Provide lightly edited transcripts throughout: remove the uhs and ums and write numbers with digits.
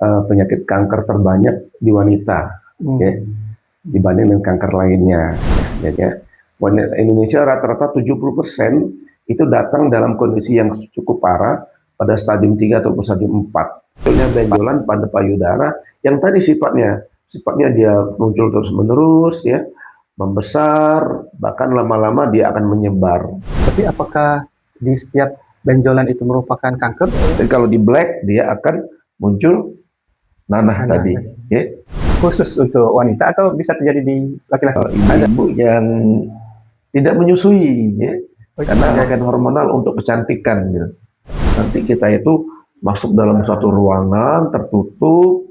penyakit kanker terbanyak di wanita, ya, dibanding dengan kanker lainnya. Ya. Wanita Indonesia rata-rata 70% itu datang dalam kondisi yang cukup parah pada stadium 3 atau stadium 4. Contohnya benjolan pada payudara yang tadi sifatnya dia muncul terus-menerus, ya, membesar, bahkan lama-lama dia akan menyebar. Tapi apakah di setiap benjolan itu merupakan kanker? Dan kalau di black dia akan muncul nanah tadi, ya. Khusus untuk wanita atau bisa terjadi di laki-laki? Ada ibu yang tidak menyusui, ya, karena akan hormonal untuk kecantikan, gitu. Nanti kita itu masuk dalam suatu ruangan tertutup,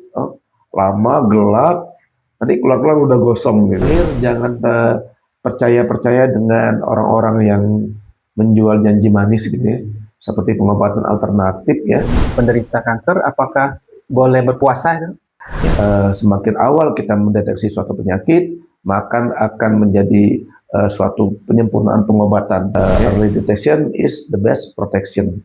lama, gelap, nanti keluar-keluar udah gosong, gitu. Jangan percaya dengan orang-orang yang menjual janji manis, gitu ya, seperti pengobatan alternatif, ya. Penderita kanker apakah boleh berpuasa? Semakin awal kita mendeteksi suatu penyakit, maka akan menjadi suatu penyempurnaan pengobatan. Early detection is the best protection.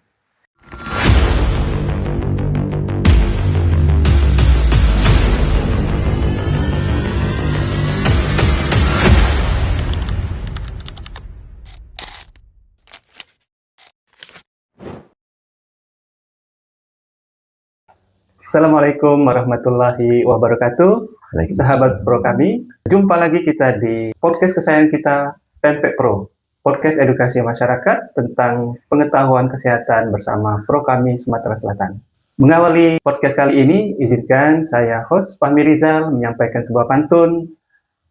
Assalamualaikum warahmatullahi wabarakatuh. Sahabat Pro kami, jumpa lagi kita di podcast kesayangan kita, Pempek Pro, podcast edukasi masyarakat tentang pengetahuan kesehatan bersama Pro kami Sumatera Selatan. Mengawali podcast kali ini, izinkan saya host Fahmi Rizal menyampaikan sebuah pantun.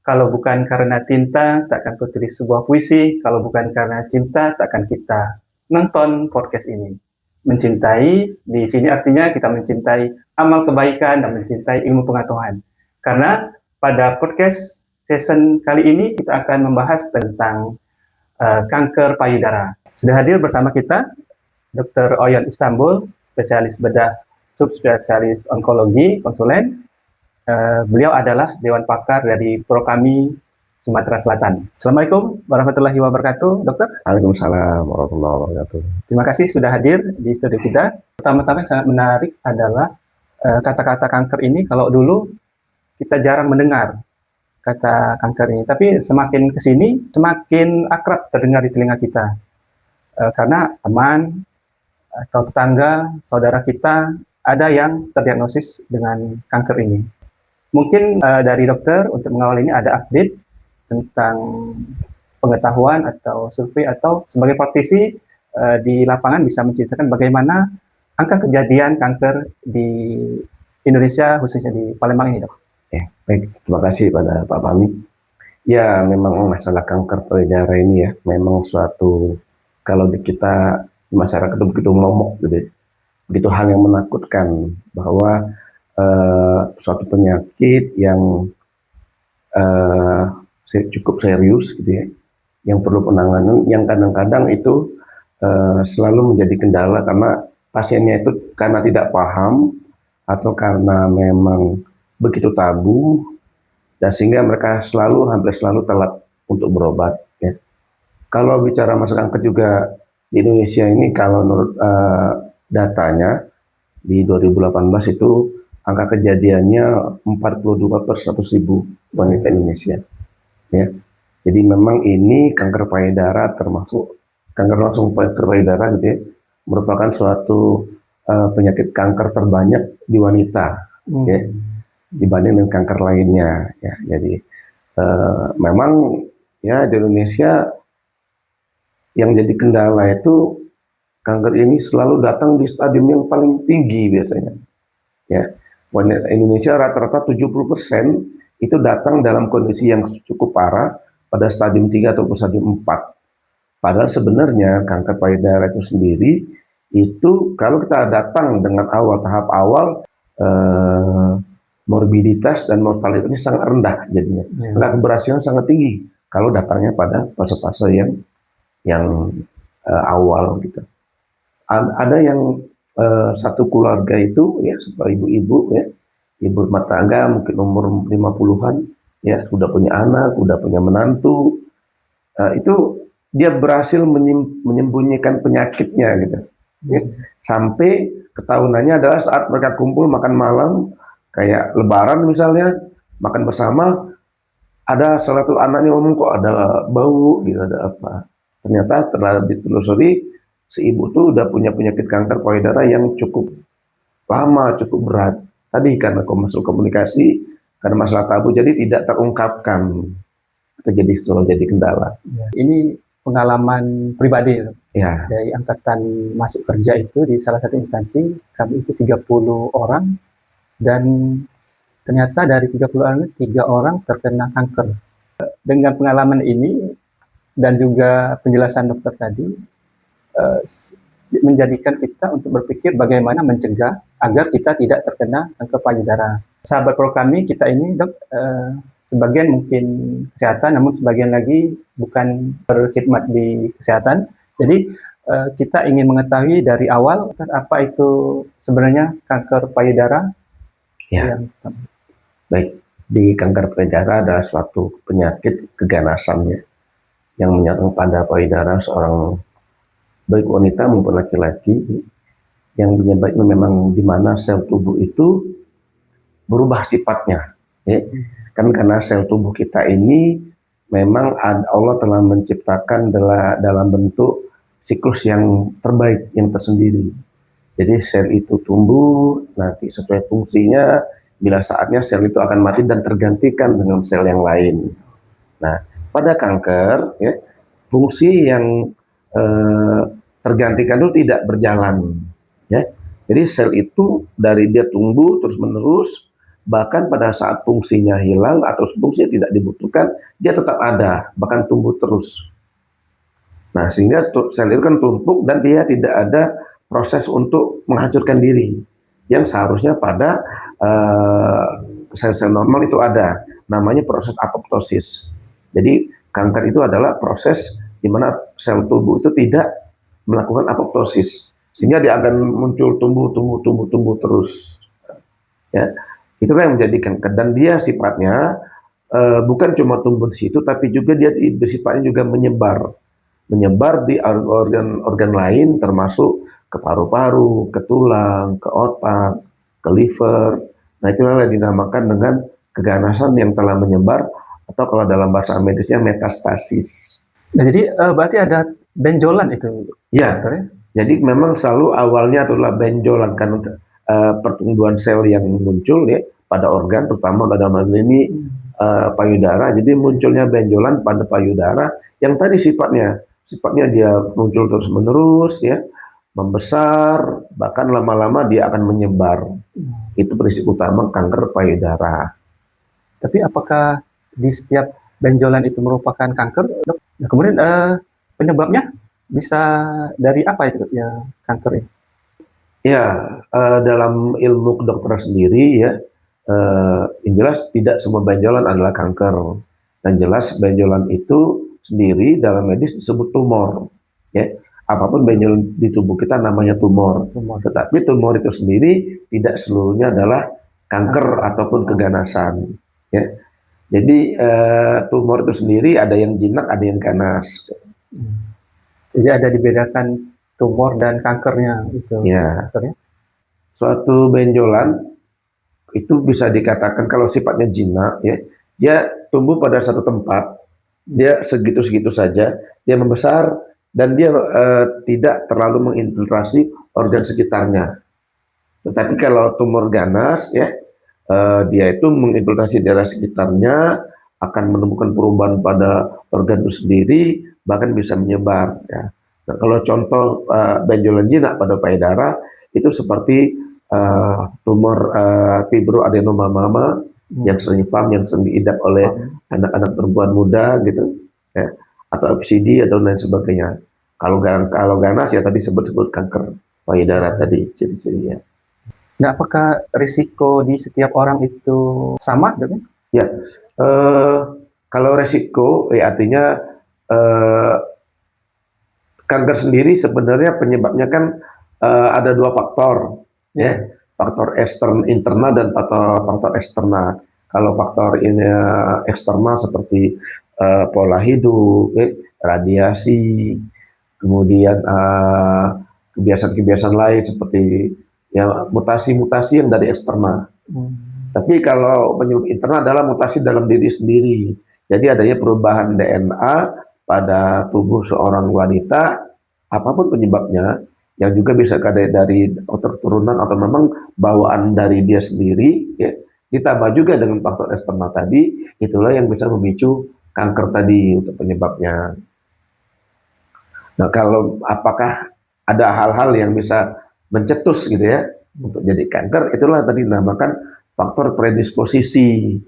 Kalau bukan karena tinta, takkan kutulis sebuah puisi. Kalau bukan karena cinta, takkan kita nonton podcast ini. Mencintai, di sini artinya kita mencintai amal kebaikan dan mencintai ilmu pengetahuan. Karena pada podcast season kali ini kita akan membahas tentang kanker payudara. Sudah hadir bersama kita Dr. Oyon Istanbul, spesialis bedah subspesialis onkologi, konsulen. Beliau adalah Dewan Pakar dari Pro kami Sumatera Selatan. Assalamualaikum warahmatullahi wabarakatuh, dokter. Waalaikumsalam warahmatullahi wabarakatuh. Terima kasih sudah hadir di studio kita. Pertama-tama yang sangat menarik adalah kata-kata kanker ini. Kalau dulu kita jarang mendengar kata kanker ini, tapi semakin kesini semakin akrab terdengar di telinga kita, karena teman atau tetangga, saudara kita ada yang terdiagnosis dengan kanker ini. Mungkin dari dokter untuk mengawal ini ada update tentang pengetahuan atau survei atau sebagai praktisi di lapangan bisa menceritakan bagaimana angka kejadian kanker di Indonesia, khususnya di Palembang ini, dok. Ya, baik, terima kasih pada Pak Fahmi. Ya, memang masalah kanker payudara ini ya, memang suatu, kalau di kita di masyarakat itu begitu momok, gitu, begitu hal yang menakutkan bahwa suatu penyakit yang cukup serius, gitu ya, yang perlu penanganan, yang kadang-kadang itu selalu menjadi kendala karena pasiennya itu karena tidak paham atau karena memang begitu tabu, dan sehingga mereka hampir selalu telat untuk berobat, ya. Kalau bicara masalah kanker juga di Indonesia ini, kalau menurut datanya di 2018 itu angka kejadiannya 42 per 100.000 wanita Indonesia, ya. Jadi memang ini kanker payudara termasuk kanker langsung payudara, gitu ya, merupakan suatu penyakit kanker terbanyak di wanita, ya, dibanding dengan kanker lainnya, ya. Jadi memang ya di Indonesia yang jadi kendala itu kanker ini selalu datang di stadium yang paling tinggi biasanya, ya. Wanita Indonesia rata-rata 70% itu datang dalam kondisi yang cukup parah pada stadium 3 atau stadium 4. Padahal sebenarnya kanker payudara itu sendiri itu kalau kita datang dengan tahap awal, morbiditas dan mortalitasnya sangat rendah jadinya. Angka keberhasilan sangat tinggi kalau datangnya pada fase-fase yang awal, gitu. Ada yang satu keluarga itu, ya, seperti ibu-ibu, ya, ibu rumah tangga mungkin umur 50-an, ya, sudah punya anak, sudah punya menantu, itu dia berhasil menyembunyikan penyakitnya, gitu. ya. Sampai ketahunannya adalah saat mereka kumpul makan malam, kayak Lebaran misalnya, makan bersama, ada salah satu anaknya ngomong kok ada bau, gitu, ada apa. Ternyata setelah ditelusuri, si ibu tuh udah punya penyakit kanker payudara yang cukup lama, cukup berat. Tadi karena masalah komunikasi, karena masalah tabu, jadi tidak terungkapkan. Itu selalu jadi kendala. Ya, ini pengalaman pribadi Ya, dari angkatan masuk kerja itu di salah satu instansi, kami itu 30 orang, dan ternyata dari 30 orang, 3 orang terkena kanker. Dengan pengalaman ini dan juga penjelasan dokter tadi, menjadikan kita untuk berpikir bagaimana mencegah agar kita tidak terkena kanker payudara. Sahabat pro kami, kita ini dok, sebagian mungkin kesehatan, namun sebagian lagi bukan berkhidmat di kesehatan. Jadi kita ingin mengetahui dari awal apa itu sebenarnya kanker payudara. ya. Baik, di kanker payudara adalah suatu penyakit keganasan ya, yang menyerang pada payudara seorang baik wanita maupun laki-laki, yang menyebabkan memang di mana sel tubuh itu berubah sifatnya. Ya. Kan karena sel tubuh kita ini memang Allah telah menciptakan dalam bentuk siklus yang terbaik, yang tersendiri. Jadi sel itu tumbuh, nanti sesuai fungsinya, bila saatnya sel itu akan mati dan tergantikan dengan sel yang lain. Nah, pada kanker, ya, fungsi yang tergantikan itu tidak berjalan. Ya. Jadi sel itu dari dia tumbuh terus menerus, bahkan pada saat fungsinya hilang atau fungsinya tidak dibutuhkan, dia tetap ada, bahkan tumbuh terus. Nah, sehingga sel itu kan tumpuk dan dia tidak ada proses untuk menghancurkan diri, yang seharusnya pada sel-sel normal itu ada, namanya proses apoptosis. Jadi kanker itu adalah proses di mana sel tubuh itu tidak melakukan apoptosis, sehingga dia akan muncul tumbuh terus. Ya, itulah yang menjadikan, dan dia sifatnya bukan cuma tumbuh di situ, tapi juga dia sifatnya juga menyebar di organ-organ lain, termasuk ke paru-paru, ke tulang, ke otak, ke liver. Nah, itulah yang dinamakan dengan keganasan yang telah menyebar, atau kalau dalam bahasa medisnya metastasis. Nah, jadi berarti ada benjolan itu, ya, dokter, ya? Jadi memang selalu awalnya adalah benjolan, karena pertumbuhan sel yang muncul ya pada organ, terutama pada dalam ini payudara. Jadi munculnya benjolan pada payudara yang tadi sifatnya dia muncul terus menerus ya, membesar, bahkan lama-lama dia akan menyebar. Itu prinsip utama kanker payudara. Tapi apakah di setiap benjolan itu merupakan kanker, dok? Nah, kemudian penyebabnya bisa dari apa itu ya, kanker ini? Ya, dalam ilmu kedokteran sendiri ya, yang jelas tidak semua benjolan adalah kanker. Dan jelas benjolan itu sendiri dalam medis disebut tumor. Ya, apapun benjolan di tubuh kita namanya tumor. Tetapi tumor itu sendiri tidak seluruhnya adalah kanker ataupun keganasan. Ya, jadi tumor itu sendiri ada yang jinak, ada yang ganas. Jadi ada dibedakan tumor dan kankernya itu. Ya. Suatu benjolan itu bisa dikatakan kalau sifatnya jinak ya, dia tumbuh pada satu tempat, dia segitu-segitu saja, dia membesar dan dia tidak terlalu menginfiltrasi organ sekitarnya. Tetapi kalau tumor ganas ya, dia itu menginfiltrasi daerah sekitarnya, akan menemukan perubahan pada organ itu sendiri, bahkan bisa menyebar. Ya. Nah, kalau contoh benjolan jinak pada payudara itu seperti tumor fibroadenoma mama yang sering diidap oleh anak-anak perempuan muda gitu, ya, atau FCD atau lain sebagainya. Kalau ganas ya tadi sebut kanker payudara tadi ciri-cirinya. Nah, apakah risiko di setiap orang itu sama, dok? Ya, kalau resiko artinya kanker sendiri sebenarnya penyebabnya kan ada dua faktor, ya, faktor internal dan faktor eksternal. Kalau faktor ini eksternal seperti pola hidup, radiasi, kemudian kebiasaan-kebiasaan lain seperti ya mutasi-mutasi yang dari eksternal. Tapi kalau penyebab internal adalah mutasi dalam diri sendiri. Jadi adanya perubahan DNA pada tubuh seorang wanita, apapun penyebabnya, yang juga bisa dari keturunan atau memang bawaan dari dia sendiri, ya, ditambah juga dengan faktor eksternal tadi, itulah yang bisa memicu kanker tadi untuk penyebabnya. Nah, kalau apakah ada hal-hal yang bisa mencetus gitu ya untuk jadi kanker, itulah tadi dinamakan faktor predisposisi.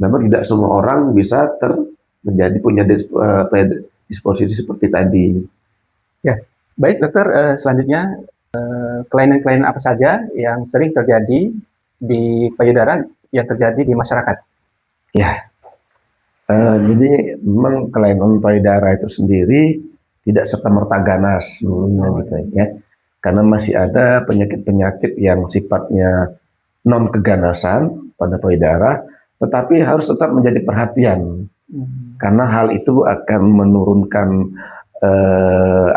Memang tidak semua orang bisa punya predisposisi seperti tadi. Ya, baik dokter. Selanjutnya kelainan-kelainan apa saja yang sering terjadi di payudara yang terjadi di masyarakat? Ya, jadi memang kelainan payudara itu sendiri tidak serta-merta ganas seluruhnya gitu ya. Karena masih ada penyakit-penyakit yang sifatnya non keganasan pada payudara, tetapi harus tetap menjadi perhatian. Karena hal itu akan menurunkan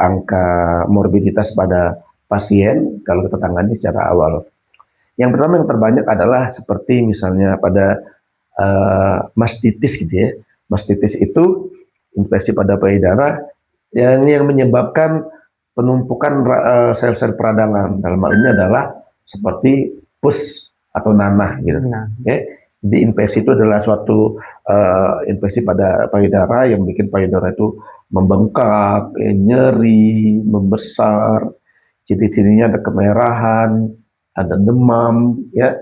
angka morbiditas pada pasien kalau kita tangani secara awal. Yang pertama yang terbanyak adalah seperti misalnya pada mastitis gitu ya. Mastitis itu infeksi pada payudara yang menyebabkan penumpukan sel-sel peradangan. Dalam hal ini adalah seperti pus atau nanah gitu. Ya. Jadi infeksi itu adalah suatu infeksi pada payudara yang bikin payudara itu membengkak, nyeri, membesar. Ciri-cirinya ada kemerahan, ada demam, ya.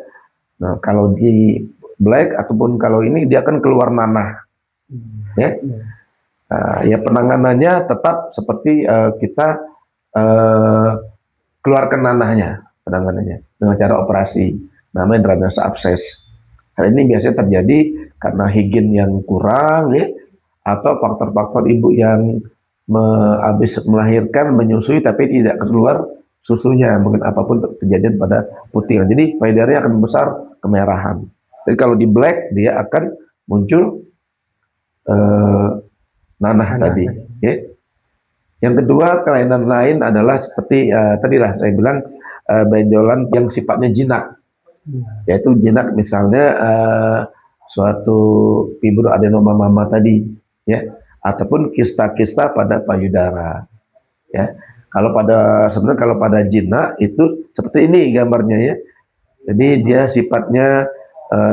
Nah, kalau di black ataupun kalau ini dia akan keluar nanah, ya. Ya penanganannya tetap seperti kita keluarkan nanahnya, penanganannya dengan cara operasi, namanya drainase abses. Hal ini biasanya terjadi karena higien yang kurang, ya, atau faktor-faktor ibu yang habis melahirkan, menyusui tapi tidak keluar susunya, mungkin apapun kejadian pada putih. Jadi payudaranya akan membesar, kemerahan. Jadi kalau di black dia akan muncul nanah tadi. Ya. Yang kedua kelainan lain adalah seperti tadilah saya bilang benjolan yang sifatnya jinak, yaitu jinak misalnya suatu fibroadenoma mama tadi, ya, ataupun kista-kista pada payudara, ya. Sebenarnya kalau pada jinak itu seperti ini gambarnya ya. Jadi dia sifatnya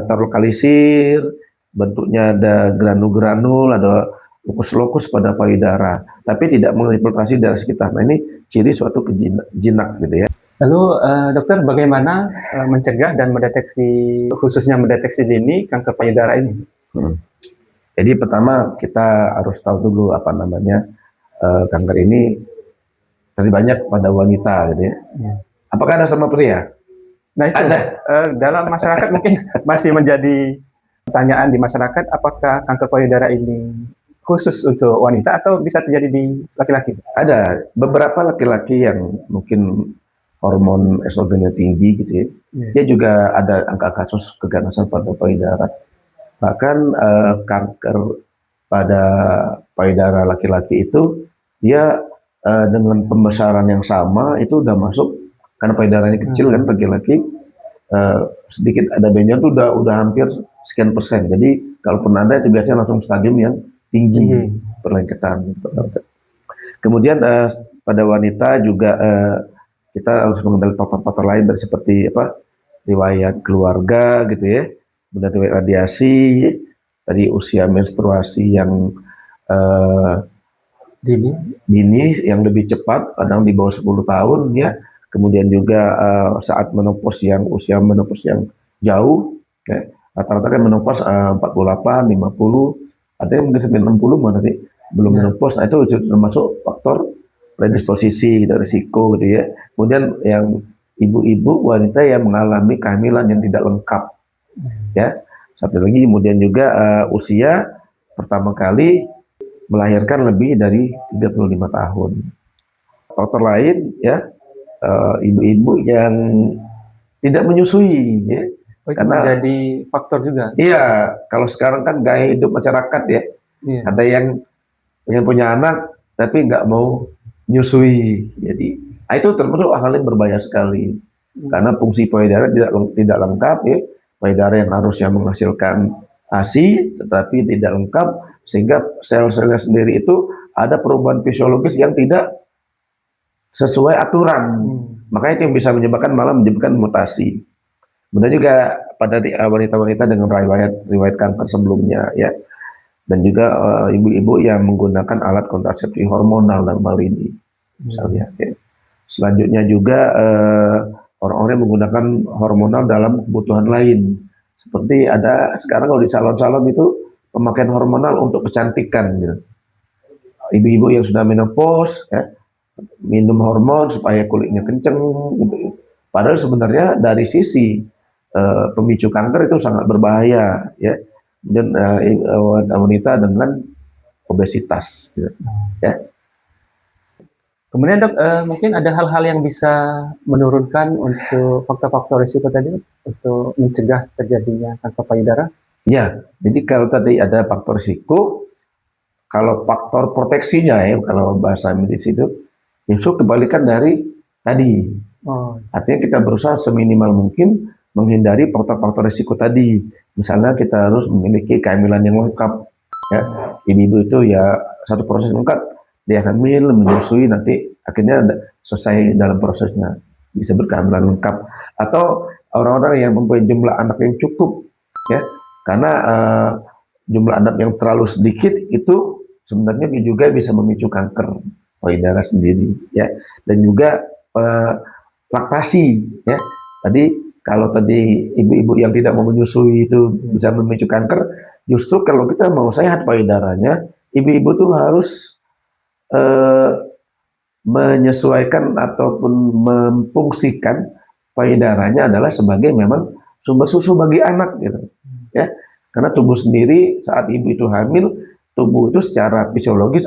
terlokalisir, bentuknya ada granul-granul, ada lokus-lokus pada payudara, tapi tidak menginfiltrasi darah sekitar. Nah ini ciri suatu jinak gitu ya. Lalu dokter bagaimana mencegah dan khususnya mendeteksi dini kanker payudara ini? Jadi pertama kita harus tahu dulu apa namanya kanker ini terjadi banyak pada wanita gitu ya. Apakah ada sama pria? Nah itu dalam masyarakat mungkin masih menjadi pertanyaan di masyarakat, apakah kanker payudara ini khusus untuk wanita atau bisa terjadi di laki-laki? Ada beberapa laki-laki yang mungkin hormon estrogennya tinggi gitu ya. Dia juga ada angka kasus keganasan pada payudara. Bahkan kanker pada payudara laki-laki itu dia dengan pembesaran yang sama itu udah masuk, karena payudaranya kecil kan bagi laki, sedikit ada benjolan tuh udah hampir sekian persen. Jadi kalaupun ada itu biasanya langsung stadium yang tinggi, perlengketan. Kemudian pada wanita juga kita harus mengenal faktor-faktor lain seperti riwayat keluarga gitu ya, kemudian riwayat radiasi, tadi usia menstruasi yang dini yang lebih cepat, kadang di bawah 10 tahun ya. Kemudian juga saat menopause usia menopause yang jauh, ya. Rata-rata kan menopause 48, 50, ada yang mungkin sampai 60 nanti belum menopause. Nah itu termasuk faktor predisposisi dan risiko gitu ya. Kemudian yang ibu-ibu wanita yang mengalami kehamilan yang tidak lengkap, ya. Satu lagi kemudian juga usia pertama kali melahirkan lebih dari 35 tahun. Faktor lain ya, ibu-ibu yang tidak menyusui ya. Karena jadi faktor juga. Iya, kalau sekarang kan gaya hidup masyarakat ya. Ada yang punya anak tapi nggak mau menyusui. Jadi itu termasuk hal yang berbahaya sekali karena fungsi payudara tidak lengkap ya. Payudara yang harusnya menghasilkan ASI tetapi tidak lengkap sehingga sel-selnya sendiri itu ada perubahan fisiologis yang tidak sesuai aturan. Makanya itu yang bisa menyebabkan mutasi. Kemudian juga pada wanita-wanita dengan riwayat kanker sebelumnya ya, dan juga ibu-ibu yang menggunakan alat kontrasepsi hormonal dalam hal ini misalnya. Ya. Selanjutnya juga orang-orang yang menggunakan hormonal dalam kebutuhan lain, seperti ada sekarang kalau di salon-salon itu pemakaian hormonal untuk kecantikan gitu. Ibu-ibu yang sudah menopause ya, minum hormon supaya kulitnya kenceng gitu. Padahal sebenarnya dari sisi pemicu kanker itu sangat berbahaya ya. Dan wanita dengan obesitas gitu. Ya. Kemudian dok, mungkin ada hal-hal yang bisa menurunkan untuk faktor-faktor risiko tadi untuk mencegah terjadinya kanker payudara? Ya, jadi kalau tadi ada faktor risiko, kalau faktor proteksinya ya, kalau bahasa medis itu, justru kebalikan dari tadi. Artinya kita berusaha seminimal mungkin menghindari faktor-faktor risiko tadi. Misalnya kita harus memiliki kehamilan yang lengkap. Ya, ibu-ibu itu ya satu proses lengkap. Dia hamil, menyusui, nanti akhirnya selesai dalam prosesnya, bisa berkehamilan lengkap. Atau orang-orang yang mempunyai jumlah anak yang cukup, ya, karena jumlah anak yang terlalu sedikit itu sebenarnya juga bisa memicu kanker payudara sendiri, ya. Dan juga laktasi, ya. Kalau tadi ibu-ibu yang tidak mau menyusui itu bisa memicu kanker, justru kalau kita mau sehat payudaranya, ibu-ibu tuh harus menyesuaikan ataupun memfungsikan payudaranya adalah sebagai memang sumber susu bagi anak gitu ya, karena tubuh sendiri saat ibu itu hamil, tubuh itu secara fisiologis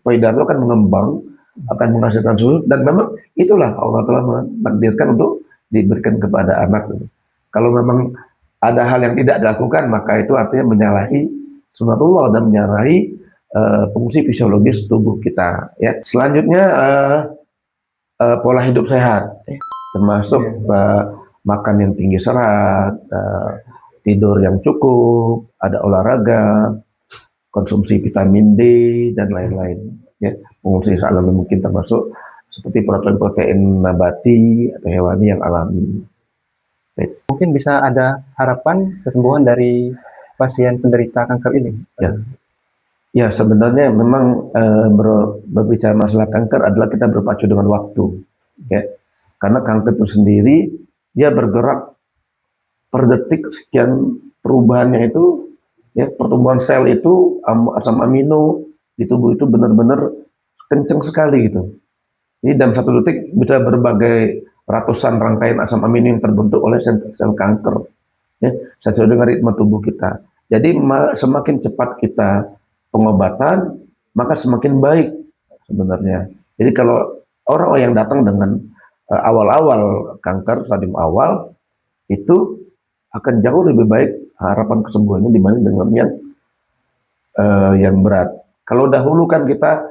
payudara akan mengembang, akan menghasilkan susu, dan memang itulah Allah telah menakdirkan untuk diberikan kepada anak gitu. Kalau memang ada hal yang tidak dilakukan, maka itu artinya menyalahi sunatullah dan menyalahi fungsi fisiologis tubuh kita. Ya. Selanjutnya pola hidup sehat, termasuk makan yang tinggi serat, tidur yang cukup, ada olahraga, konsumsi vitamin D dan lain-lain. Ya. Fungsi alami mungkin termasuk seperti protein-protein nabati atau hewani yang alami. Mungkin bisa ada harapan kesembuhan dari pasien penderita kanker ini. Ya. Ya, sebenarnya memang berbicara masalah kanker adalah kita berpacu dengan waktu, ya. Karena kanker itu sendiri dia bergerak per detik sekian, perubahannya itu, ya, pertumbuhan sel itu asam amino di tubuh itu benar-benar kenceng sekali gitu. Jadi dalam satu detik bisa berbagai ratusan rangkaian asam amino yang terbentuk oleh sel kanker, ya, sesuai dengan ritme tubuh kita. Jadi semakin cepat kita pengobatan, maka semakin baik sebenarnya. Jadi kalau orang yang datang dengan awal-awal kanker, stadium awal, itu akan jauh lebih baik harapan kesembuhannya dibanding dengan yang berat. Kalau dahulu kan kita,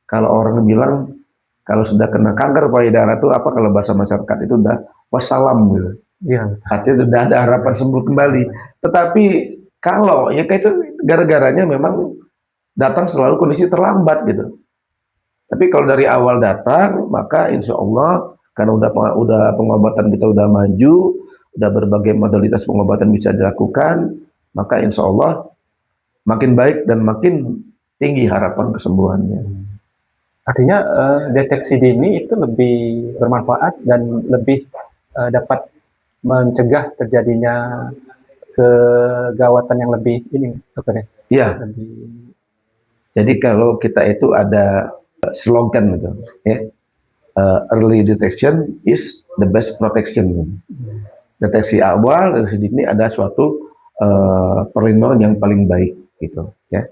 kalau orang bilang kalau sudah kena kanker payudara itu apa, kalau bahasa masyarakat itu udah wassalam gitu. Ya. Artinya sudah ada harapan sembuh kembali. Tetapi kalau ya kayak itu gara-garanya memang datang selalu kondisi terlambat gitu. Tapi kalau dari awal datang, maka insya Allah karena udah pengobatan kita udah maju, udah berbagai modalitas pengobatan bisa dilakukan, maka insya Allah makin baik dan makin tinggi harapan kesembuhannya. Artinya deteksi dini itu lebih bermanfaat dan lebih dapat mencegah terjadinya kegawatan yang lebih ini, dokter ya? Iya. Jadi kalau kita itu ada slogan gitu, ya, early detection is the best protection. Deteksi awal dari dini ada suatu perlindungan yang paling baik gitu, ya.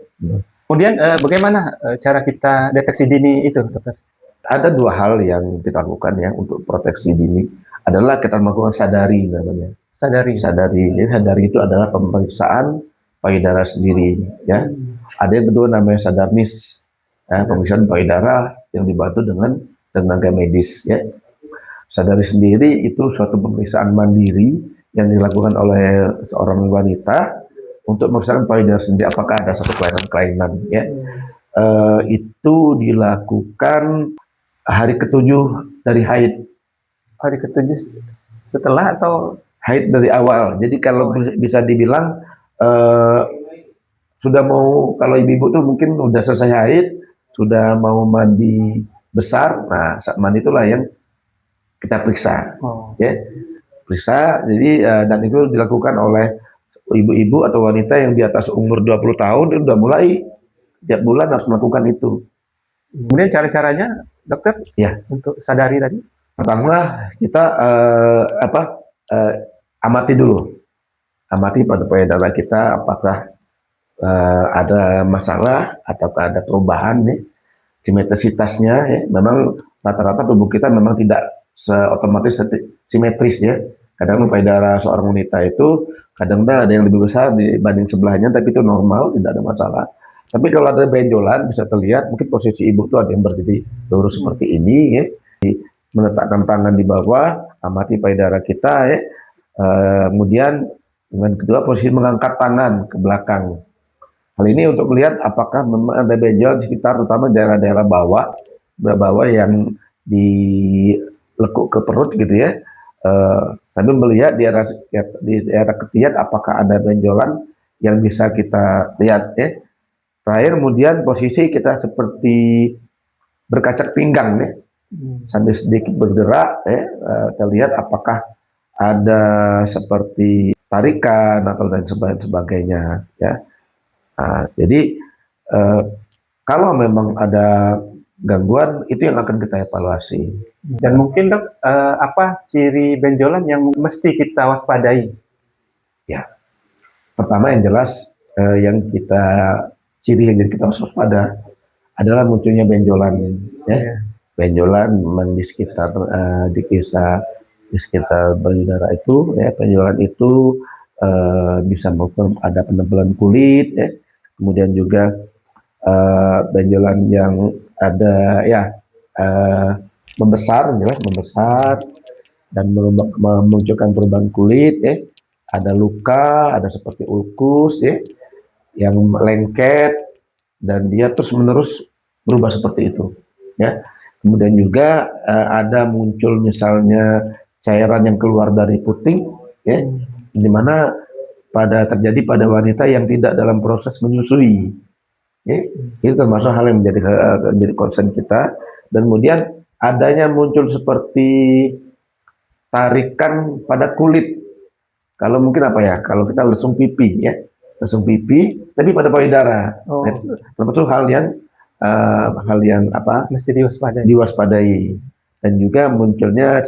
Kemudian bagaimana cara kita deteksi dini itu, dokter? Ada dua hal yang kita lakukan ya untuk proteksi dini, adalah kita melakukan sadari namanya. Sadari. Jadi sadari itu adalah pemeriksaan payudara sendiri, ya. Ada yang kedua namanya sadarnis, ya, pemeriksaan payudara yang dibantu dengan tenaga medis ya. Sadari sendiri itu suatu pemeriksaan mandiri yang dilakukan oleh seorang wanita untuk memeriksakan payudara sendiri apakah ada satu kelainan-kelainan ya. Itu dilakukan hari ketujuh dari haid. Hari ketujuh setelah atau Haid dari awal. Jadi kalau bisa dibilang sudah mau, kalau ibu-ibu tuh mungkin udah selesai haid, sudah mau mandi besar, nah saat mandi itulah yang kita periksa, ya periksa. Jadi dan itu dilakukan oleh ibu-ibu atau wanita yang di atas umur 20 tahun, itu udah mulai tiap bulan harus melakukan itu. Kemudian cara-caranya, dokter, ya untuk sadari tadi? Pertama kita amati dulu, amati pada payudara kita apakah ada masalah ataukah ada perubahan nih simetrisitasnya ya. Memang rata-rata tubuh kita memang tidak otomatis simetris ya. Kadang payudara seorang wanita itu kadang-kadang ada yang lebih besar dibanding sebelahnya, tapi itu normal, tidak ada masalah. Tapi kalau ada benjolan bisa terlihat, mungkin posisi ibu itu ada yang berdiri lurus seperti ini ya. Meletakkan tangan di bawah, amati payudara kita ya. Kemudian dengan kedua posisi mengangkat tangan ke belakang. Hal ini untuk melihat apakah memang ada benjol di sekitar, terutama daerah-daerah bawah yang di lekuk ke perut gitu ya. Sambil melihat di daerah ketiak apakah ada benjolan yang bisa kita lihat ya. Terakhir kemudian posisi kita seperti berkacak pinggang ya. Sambil sedikit bergerak ya, kita lihat apakah ada seperti tarikan atau dan sebagainya ya. Nah, jadi kalau memang ada gangguan itu yang akan kita evaluasi. Dan mungkin dok, apa ciri benjolan yang mesti kita waspadai? Ya, pertama yang jelas ciri yang jadi kita waspada adalah munculnya benjolan ya. Benjolan memang di sekitar payudara itu ya. Benjolan itu bisa ada penebalan kulit ya. Kemudian juga benjolan yang ada ya membesar dan memunculkan perubahan kulit ya. Ada luka, ada seperti ulkus ya yang lengket dan dia terus menerus berubah seperti itu ya. Kemudian juga ada muncul misalnya cairan yang keluar dari puting ya, dimana terjadi pada wanita yang tidak dalam proses menyusui ya. Itu termasuk hal yang menjadi concern kita. Dan kemudian adanya muncul seperti tarikan pada kulit, kalau mungkin apa ya, kalau kita lesung pipi ya, lesung pipi tapi pada payudara. Termasuk hal yang mesti diwaspadai. Dan juga munculnya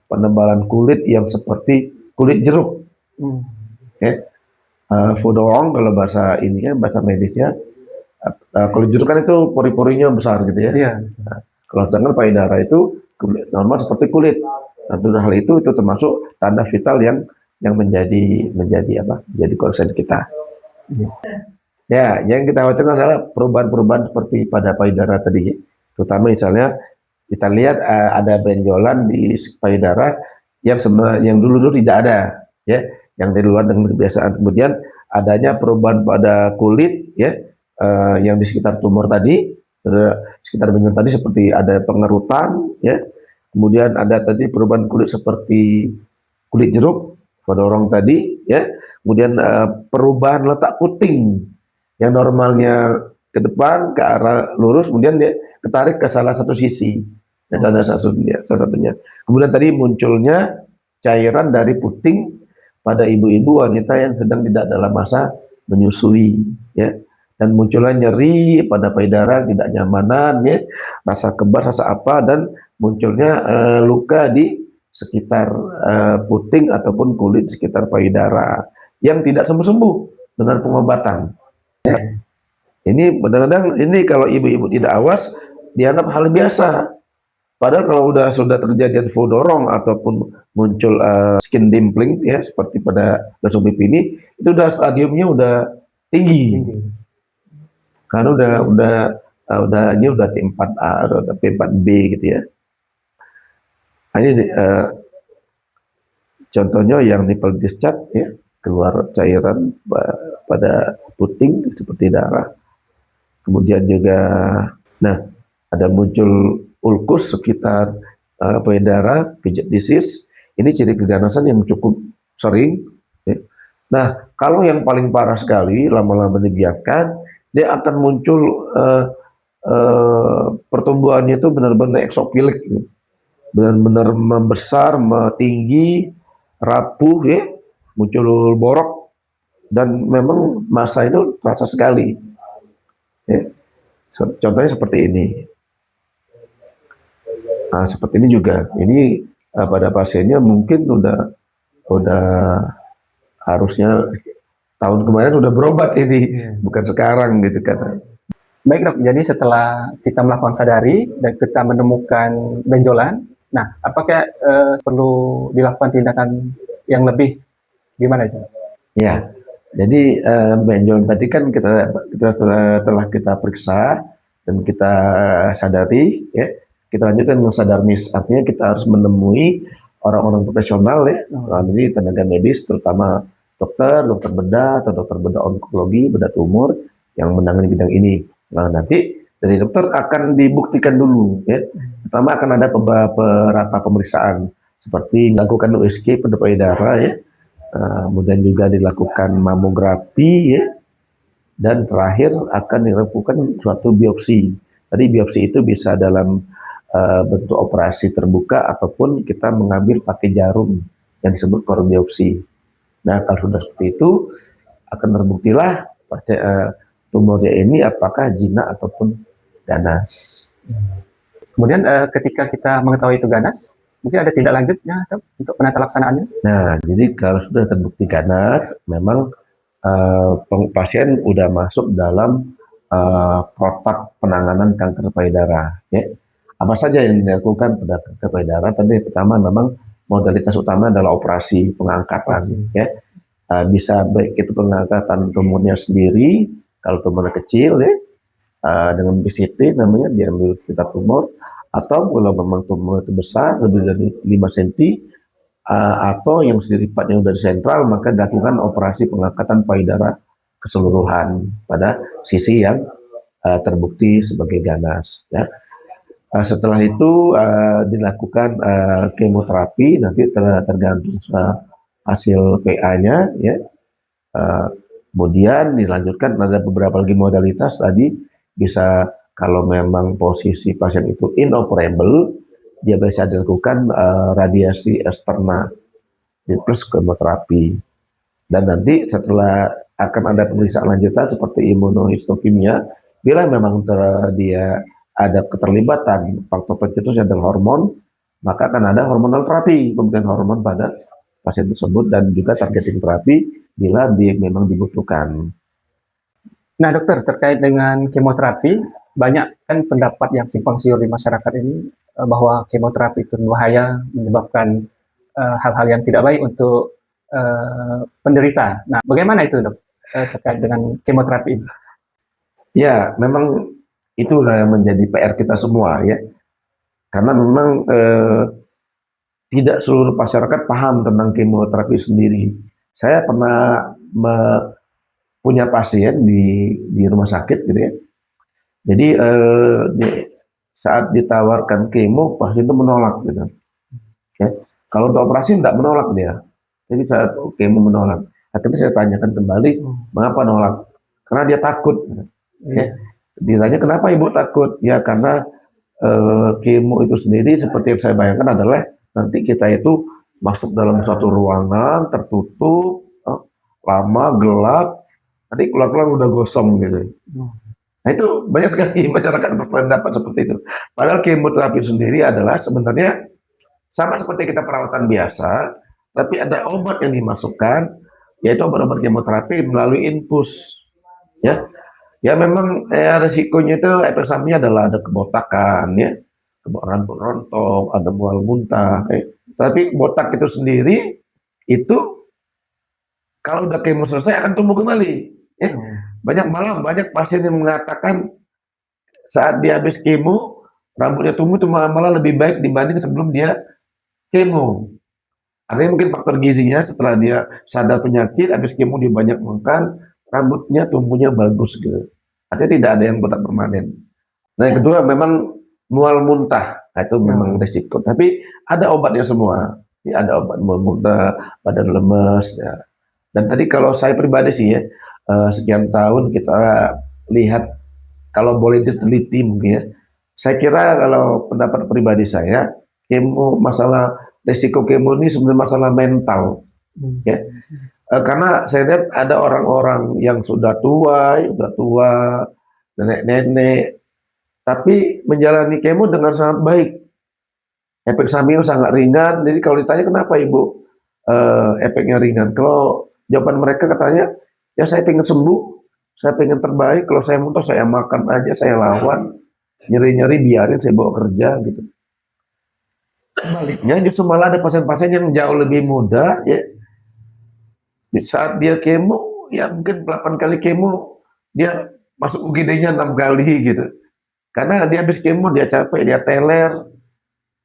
penebalan kulit yang seperti kulit jeruk ya. Vodorong kalau bahasa ini kan, bahasa medisnya. Kulit jeruk kan itu pori-porinya besar gitu ya. Nah, kalau sedangkan payudara itu kulit normal seperti kulit. Nah, hal itu termasuk tanda vital yang menjadi concern kita. Ya, yang kita khawatirkan adalah perubahan-perubahan seperti pada payudara tadi. Terutama misalnya kita lihat ada benjolan di payudara yang dulu tidak ada ya, yang dari luar dengan kebiasaan. Kemudian adanya perubahan pada kulit ya, yang di sekitar tumor tadi, sekitar benjolan tadi seperti ada pengerutan ya. Kemudian ada tadi perubahan kulit seperti kulit jeruk, vodorong tadi ya. Kemudian perubahan letak puting yang normalnya ke depan ke arah lurus, kemudian dia ketarik ke salah satu sisi. Dan ada salah satunya. Kemudian tadi munculnya cairan dari puting pada ibu-ibu wanita yang sedang tidak dalam masa menyusui ya. Dan munculnya nyeri pada payudara, tidak nyamanan ya, rasa kebas, rasa apa, dan munculnya luka di sekitar puting ataupun kulit sekitar payudara yang tidak sembuh-sembuh dengan pengobatan ya. Ini kadang-kadang kalau ibu-ibu tidak awas dianggap hal biasa. Padahal kalau sudah terjadi vodorong ataupun muncul skin dimpling ya seperti pada lesung pipi ini, itu stadiumnya udah tinggi. Karena udah ini udah T4A, udah T4B gitu ya. Nah, ini contohnya yang nipple discharge ya, keluar cairan pada puting seperti darah. Kemudian juga, nah ada muncul ulkus sekitar payudara, pijat disease. Ini ciri keganasan yang cukup sering. Ya. Nah, kalau yang paling parah sekali, lama-lama dibiarkan, dia akan muncul pertumbuhannya itu benar-benar eksopilik, gitu. Benar-benar membesar, tinggi, rapuh, ya, muncul borok, dan memang masa itu terasa sekali. Ya. Contohnya seperti ini. Nah, seperti ini juga. Ini pada pasiennya mungkin udah harusnya tahun kemarin udah berobat ini, bukan sekarang gitu kan. Baik dok, jadi setelah kita melakukan sadari dan kita menemukan benjolan, nah apakah perlu dilakukan tindakan yang lebih gimana itu? Ya, jadi benjolan tadi kan kita setelah kita periksa dan kita sadari, ya, kita lanjutkan sadarnis. Artinya kita harus menemui orang-orang profesional ya, ini tenaga medis, terutama dokter bedah atau dokter bedah onkologi, bedah tumor yang menangani bidang ini. Nah, nanti dari dokter akan dibuktikan dulu ya. Pertama akan ada beberapa pemeriksaan seperti melakukan USG pada payudara ya. Kemudian juga dilakukan mamografi ya, dan terakhir akan dilakukan suatu biopsi. Tadi biopsi itu bisa dalam bentuk operasi terbuka ataupun kita mengambil pakai jarum yang disebut korbiopsi. Nah, kalau sudah seperti itu akan terbuktilah tumornya ini apakah jinak ataupun ganas. Kemudian ketika kita mengetahui itu ganas, mungkin ada tindak lanjutnya dok, untuk penata laksanaannya? Nah, jadi kalau sudah terbukti ganas, memang pasien udah masuk dalam protap penanganan kanker payudara. Ya. Apa saja yang dilakukan pada kanker payudara? Tadi pertama memang modalitas utama adalah operasi pengangkatan. Ya. Bisa baik itu pengangkatan tumornya sendiri, kalau tumornya kecil ya, dengan PCT namanya diambil sekitar tumor, atau kalau memang tumor itu besar lebih dari 5 cm, atau yang seripatnya udah sentral, maka dilakukan operasi pengangkatan payudara keseluruhan pada sisi yang terbukti sebagai ganas. Ya. Setelah itu dilakukan kemoterapi, nanti tergantung hasil PA-nya. Ya. Kemudian dilanjutkan ada beberapa lagi modalitas tadi, bisa kalau memang posisi pasien itu inoperable, dia bisa dilakukan radiasi eksternal plus kemoterapi. Dan nanti setelah akan ada pemeriksaan lanjutan seperti imunohistokimia, bila memang dia ada keterlibatan faktor pencetus dan hormon, maka akan ada hormonal terapi, pemberian hormon pada pasien tersebut, dan juga targeting terapi bila dia memang dibutuhkan. Nah dokter, terkait dengan kemoterapi, banyak kan pendapat yang simpang siur di masyarakat ini bahwa kemoterapi itu berbahaya, menyebabkan hal-hal yang tidak baik untuk penderita. Nah, bagaimana itu dok terkait dengan kemoterapi ini? Ya, memang itulah yang menjadi PR kita semua ya, karena memang tidak seluruh masyarakat paham tentang kemoterapi sendiri. Saya pernah punya pasien di rumah sakit gitu ya. Jadi saat ditawarkan kemo, pasien itu menolak gitu. Ya. Kalau untuk operasi tidak menolak dia. Jadi saat kemo menolak. Akhirnya saya tanyakan kembali, mengapa nolak? Karena dia takut. Ya. Ditanya kenapa ibu takut? Ya karena kemo itu sendiri seperti yang saya bayangkan adalah nanti kita itu masuk dalam suatu ruangan tertutup, lama, gelap, nanti keluar-keluar udah gosong gitu. Nah itu banyak sekali masyarakat berpendapat seperti itu. Padahal kemoterapi sendiri adalah sebenarnya sama seperti kita perawatan biasa, tapi ada obat yang dimasukkan, yaitu obat-obat kemoterapi melalui infus. Ya, ya memang resikonya itu efek sampingnya adalah ada kebotakan, ya, kebotakan berontok, ada mual muntah. Tapi botak itu sendiri itu kalau udah kemo selesai akan tumbuh kembali. Ya. Banyak pasien yang mengatakan saat dia habis kemo, rambutnya tumbuh itu malah lebih baik dibanding sebelum dia kemo. Artinya mungkin faktor gizinya setelah dia sadar penyakit, habis kemo dia banyak makan, rambutnya tumbuhnya bagus gitu. Artinya tidak ada yang botak permanen. Nah yang kedua memang mual muntah. Nah, itu memang risiko. Tapi ada obatnya semua. Ya, ada obat mual muntah, badan lemes. Ya. Dan tadi kalau saya pribadi sih ya, sekian tahun kita lihat kalau boleh diteliti mungkin ya. Saya kira kalau pendapat pribadi saya, kemo masalah risiko kemo ini sebenarnya masalah mental. Ya. Karena saya lihat ada orang-orang yang sudah tua, nenek-nenek, tapi menjalani kemo dengan sangat baik. Efek samping sangat ringan. Jadi kalau ditanya kenapa ibu efeknya ringan, kalau jawaban mereka katanya, ya saya pengen sembuh, saya pengen terbaik. Kalau saya muntah saya makan aja, saya lawan, nyeri-nyeri biarin saya bawa kerja gitu. Sebaliknya justru malah ada pasien-pasien yang jauh lebih muda, ya di saat dia kemo, ya mungkin 8 kali kemo, dia masuk UGD-nya 6 kali gitu. Karena dia habis kemo, dia capek, dia teler,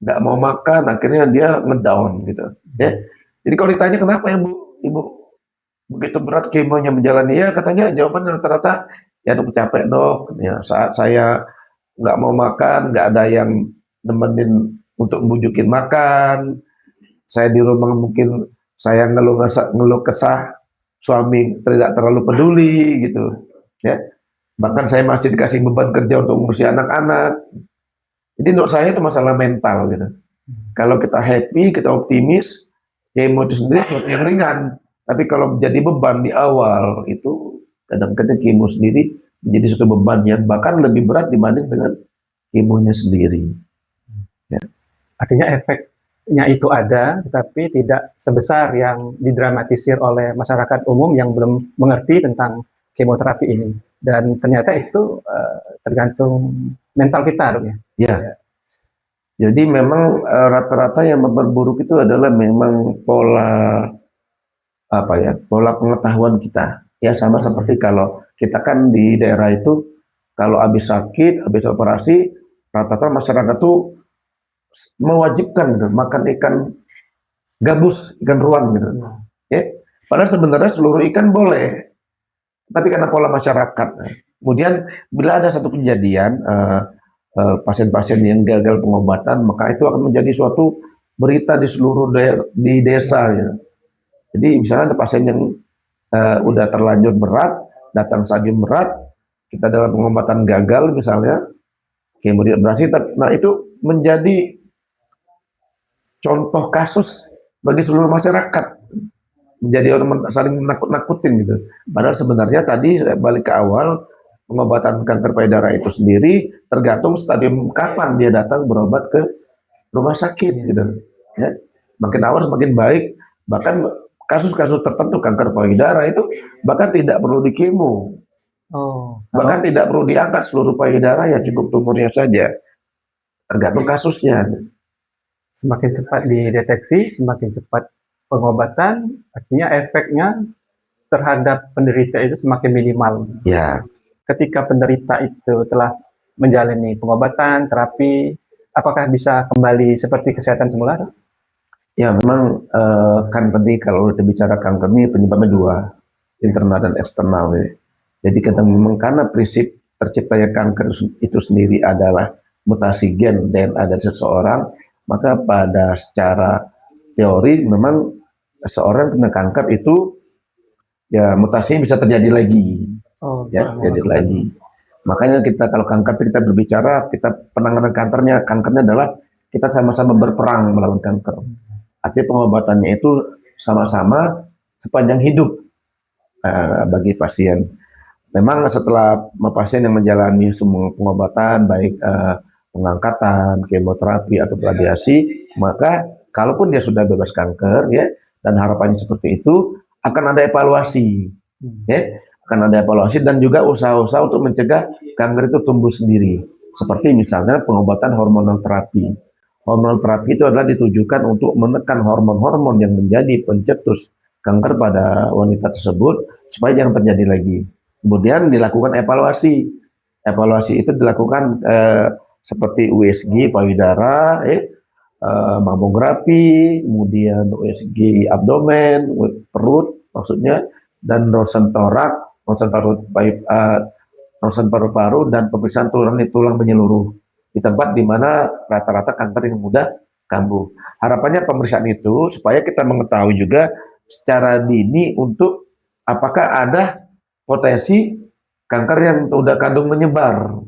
nggak mau makan, akhirnya dia ngedown gitu. Ya. Jadi kalau ditanya kenapa ya ibu begitu berat kemonya menjalani, ya katanya jawaban rata-rata, ya dok capek dok. Ya, saat saya nggak mau makan, nggak ada yang nemenin untuk bujukin makan. Saya di rumah mungkin saya ngeluh kesah, suami tidak terlalu peduli gitu. Ya. Bahkan saya masih dikasih beban kerja untuk ngurusi anak-anak. Jadi menurut saya itu masalah mental gitu. Kalau kita happy, kita optimis, kemo itu sendiri sesuatu yang ringan. Tapi kalau menjadi beban di awal itu kadang-kadang kemo sendiri menjadi suatu beban yang bahkan lebih berat dibanding dengan kemonya sendiri. Ya. Artinya efeknya itu ada, tetapi tidak sebesar yang didramatisir oleh masyarakat umum yang belum mengerti tentang kemoterapi ini. Dan ternyata itu tergantung mental kita, dok ya. Ya. Jadi memang rata-rata yang memperburuk itu adalah memang pola pengetahuan kita. Ya sama seperti kalau kita kan di daerah itu kalau habis sakit, habis operasi, rata-rata masyarakat tuh mewajibkan gitu, makan ikan gabus, ikan ruang gitu. Ya. Padahal sebenarnya seluruh ikan boleh, tapi karena pola masyarakat. Kemudian bila ada satu kejadian pasien-pasien yang gagal pengobatan, maka itu akan menjadi suatu berita di seluruh di desa. Ya. Jadi misalnya ada pasien yang udah terlanjur berat, datang stadium berat, kita dalam pengobatan gagal misalnya, kemudian berhasil, nah itu menjadi contoh kasus bagi seluruh masyarakat, menjadi orang saling menakut-nakutin gitu. Padahal sebenarnya tadi balik ke awal, pengobatan kanker payudara itu sendiri tergantung stadium kapan dia datang berobat ke rumah sakit gitu. Ya. Makin awal semakin baik, bahkan kasus-kasus tertentu kanker payudara itu bahkan tidak perlu dikemo. Bahkan tidak perlu diangkat seluruh payudara, ya cukup tumornya saja. Tergantung kasusnya. Semakin cepat dideteksi, semakin cepat pengobatan, artinya efeknya terhadap penderita itu semakin minimal. Ya. Ketika penderita itu telah menjalani pengobatan, terapi, apakah bisa kembali seperti kesehatan semula? Ya memang kan tadi kalau kita bicara kanker ini penyebabnya dua, internal dan eksternal. Ya. Jadi kadang memang karena prinsip terciptanya kanker itu sendiri adalah mutasi gen DNA dari seseorang, maka pada secara teori memang seorang kena kanker itu ya mutasinya bisa terjadi lagi. Jadi lagi. Makanya kita kalau kanker kita berbicara, kita penanganan kankernya adalah kita sama-sama berperang melawan kanker. Artinya pengobatannya itu sama-sama sepanjang hidup bagi pasien. Memang setelah pasien yang menjalani semua pengobatan, baik pengangkatan, kemoterapi atau radiasi, maka kalaupun dia sudah bebas kanker, ya, dan harapannya seperti itu, akan ada evaluasi, ya. Akan ada evaluasi dan juga usaha-usaha untuk mencegah kanker itu tumbuh sendiri. Seperti misalnya pengobatan hormonal terapi. Hormonal terapi itu adalah ditujukan untuk menekan hormon-hormon yang menjadi pencetus kanker pada wanita tersebut supaya jangan terjadi lagi. Kemudian dilakukan evaluasi. Evaluasi itu dilakukan seperti USG payudara, mamografi, kemudian USG abdomen, perut maksudnya, dan ronsen torak, ronsen paru-paru, dan pemeriksaan tulang menyeluruh di tempat di mana rata-rata kanker yang mudah kambuh. Harapannya pemeriksaan itu supaya kita mengetahui juga secara dini untuk apakah ada potensi kanker yang sudah kandung menyebar.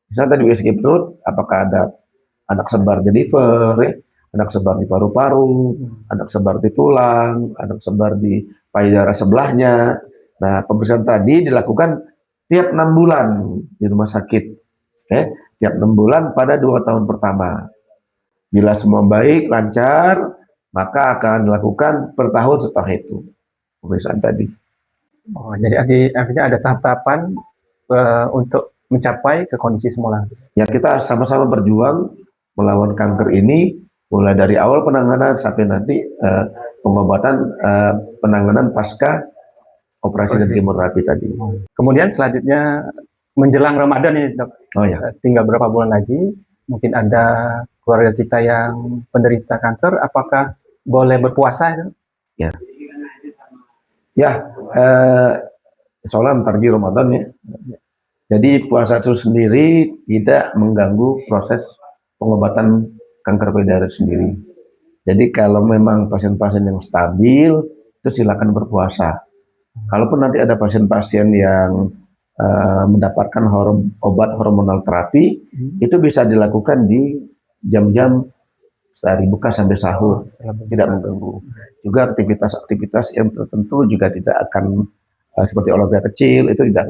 Misalnya tadi USG perut, apakah ada anak sebar di liver, anak sebar di paru-paru, anak sebar di tulang, anak sebar di payudara sebelahnya. Nah, pemeriksaan tadi dilakukan tiap 6 bulan di rumah sakit. Tiap 6 bulan pada 2 tahun pertama. Bila semua baik, lancar, maka akan dilakukan per tahun setelah itu pemeriksaan tadi. Oh, jadi artinya ada tahap-tahapan untuk mencapai ke kondisi semula. Ya, kita sama-sama berjuang melawan kanker ini, mulai dari awal penanganan sampai nanti pengobatan, penanganan pasca operasi dan kemoterapi tadi. Kemudian selanjutnya menjelang Ramadan ini, Dok. Oh ya. Tinggal berapa bulan lagi, mungkin ada keluarga kita yang penderita kanker, apakah boleh berpuasa? Ya. Ya, soalnya ntar di Ramadan ya. Jadi puasa itu sendiri tidak mengganggu proses pengobatan kanker payudara sendiri. Jadi kalau memang pasien-pasien yang stabil, itu silakan berpuasa. Kalaupun nanti ada pasien-pasien yang mendapatkan obat hormonal terapi, itu bisa dilakukan di jam-jam dari buka sampai sahur, tidak mengganggu. Juga aktivitas-aktivitas yang tertentu juga tidak akan seperti olahraga kecil, itu tidak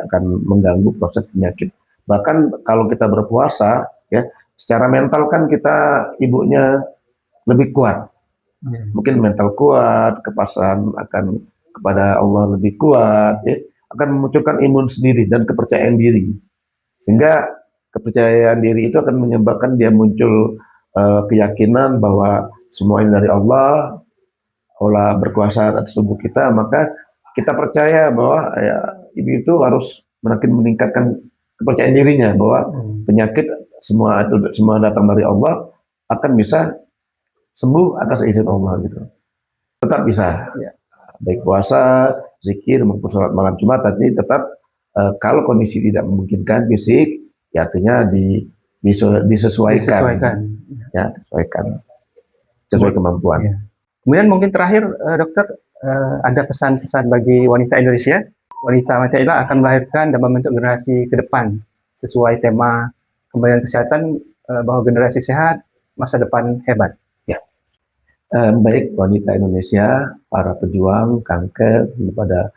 akan mengganggu proses penyakit. Bahkan kalau kita berpuasa, ya secara mental kan kita ibunya lebih kuat. Mungkin mental kuat, kepasan akan kepada Allah lebih kuat, ya, akan memunculkan imun sendiri dan kepercayaan diri. Sehingga kepercayaan diri itu akan menyebabkan dia muncul keyakinan bahwa semua ini dari Allah berkuasa atas tubuh kita, maka kita percaya bahwa ya, ibu itu harus makin meningkatkan kepercayaan dirinya bahwa penyakit semua datang dari Allah, akan bisa sembuh atas izin Allah gitu. Tetap bisa. Ya. Baik puasa, zikir maupun sholat malam, cuma tadi tetap kalau kondisi tidak memungkinkan fisik, ya artinya disesuaikan. Ya, disesuaikan sesuai kemampuan. Ya. Kemudian mungkin terakhir, dokter, ada pesan-pesan bagi wanita Indonesia. Wanita ini akan melahirkan dan membentuk generasi ke depan sesuai tema Kementerian Kesehatan, bahwa generasi sehat, masa depan hebat. Ya. Baik wanita Indonesia, para pejuang kanker, kepada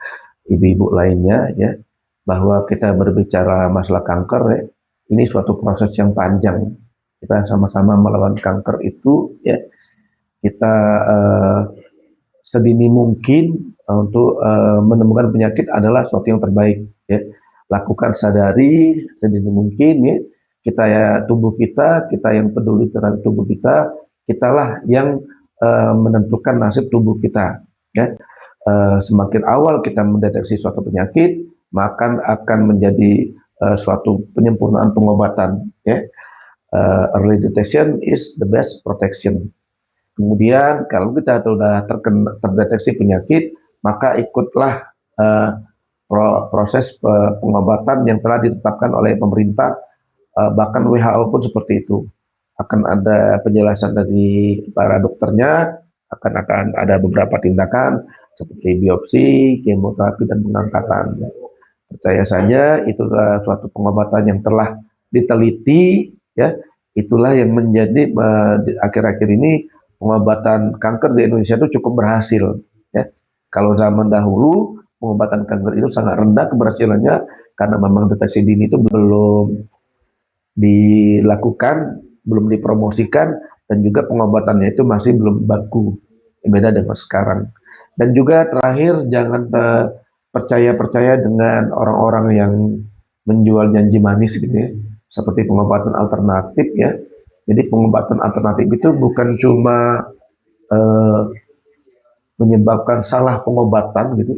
ibu-ibu lainnya, ya, bahwa kita berbicara masalah kanker, ya, ini suatu proses yang panjang. Kita sama-sama melawan kanker itu, ya, kita sedini mungkin untuk menemukan penyakit adalah sesuatu yang terbaik. Ya. Lakukan sadari sedini mungkin, ya. Kita ya tubuh kita yang peduli terhadap tubuh kita, kitalah yang menentukan nasib tubuh kita. Ya. Semakin awal kita mendeteksi suatu penyakit, maka akan menjadi suatu penyempurnaan pengobatan. Ya. Early detection is the best protection. Kemudian kalau kita sudah terdeteksi penyakit, maka ikutlah proses pengobatan yang telah ditetapkan oleh pemerintah, bahkan WHO pun seperti itu. Akan ada penjelasan dari para dokternya, akan ada beberapa tindakan seperti biopsi, kemoterapi, dan pengangkatan. Percaya saja itulah suatu pengobatan yang telah diteliti, ya. Itulah yang menjadi akhir-akhir ini pengobatan kanker di Indonesia itu cukup berhasil. Ya. Kalau zaman dahulu pengobatan kanker itu sangat rendah keberhasilannya karena memang deteksi dini itu belum dilakukan, belum dipromosikan, dan juga pengobatannya itu masih belum baku. Beda dengan sekarang. Dan juga terakhir, jangan percaya dengan orang-orang yang menjual janji manis gitu ya, seperti pengobatan alternatif ya. Jadi pengobatan alternatif itu bukan cuma menyebabkan salah pengobatan gitu,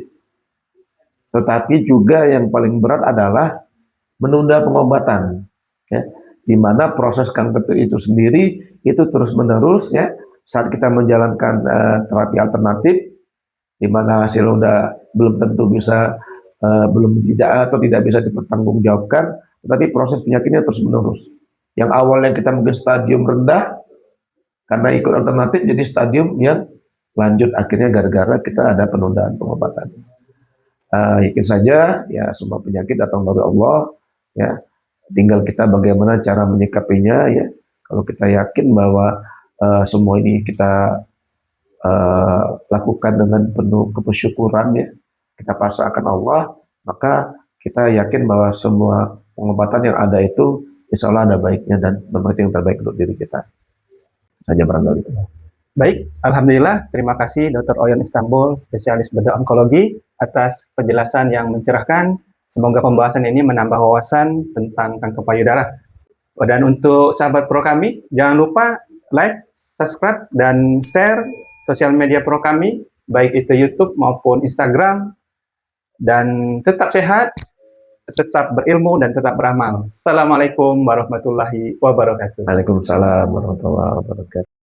tetapi juga yang paling berat adalah menunda pengobatan, ya, di mana proses kanker itu sendiri itu terus menerus, ya, saat kita menjalankan terapi alternatif, di mana hasil udah belum tentu bisa belum tidak atau tidak bisa dipertanggungjawabkan, tetapi proses penyakitnya terus menerus. Yang awalnya kita mungkin stadium rendah karena ikut alternatif jadi stadium yang lanjut akhirnya gara-gara kita ada penundaan pengobatan. Yakin saja ya semua penyakit datang dari Allah, ya, tinggal kita bagaimana cara menyikapinya, ya. Kalau kita yakin bahwa semua ini kita lakukan dengan penuh kebersyukuran, ya, kita pasrahkan Allah, maka kita yakin bahwa semua pengobatan yang ada itu insya Allah ada baiknya dan memang itu yang terbaik untuk diri kita saja barangkali. Baik, Alhamdulillah, terima kasih Dr. Oyon Istanbul, spesialis bedah onkologi, atas penjelasan yang mencerahkan. Semoga pembahasan ini menambah wawasan tentang kanker payudara. Dan untuk sahabat pro kami, jangan lupa like, subscribe, dan share sosial media pro kami, baik itu YouTube maupun Instagram. Dan tetap sehat, tetap berilmu, dan tetap beramal. Assalamualaikum warahmatullahi wabarakatuh. Waalaikumsalam warahmatullahi wabarakatuh.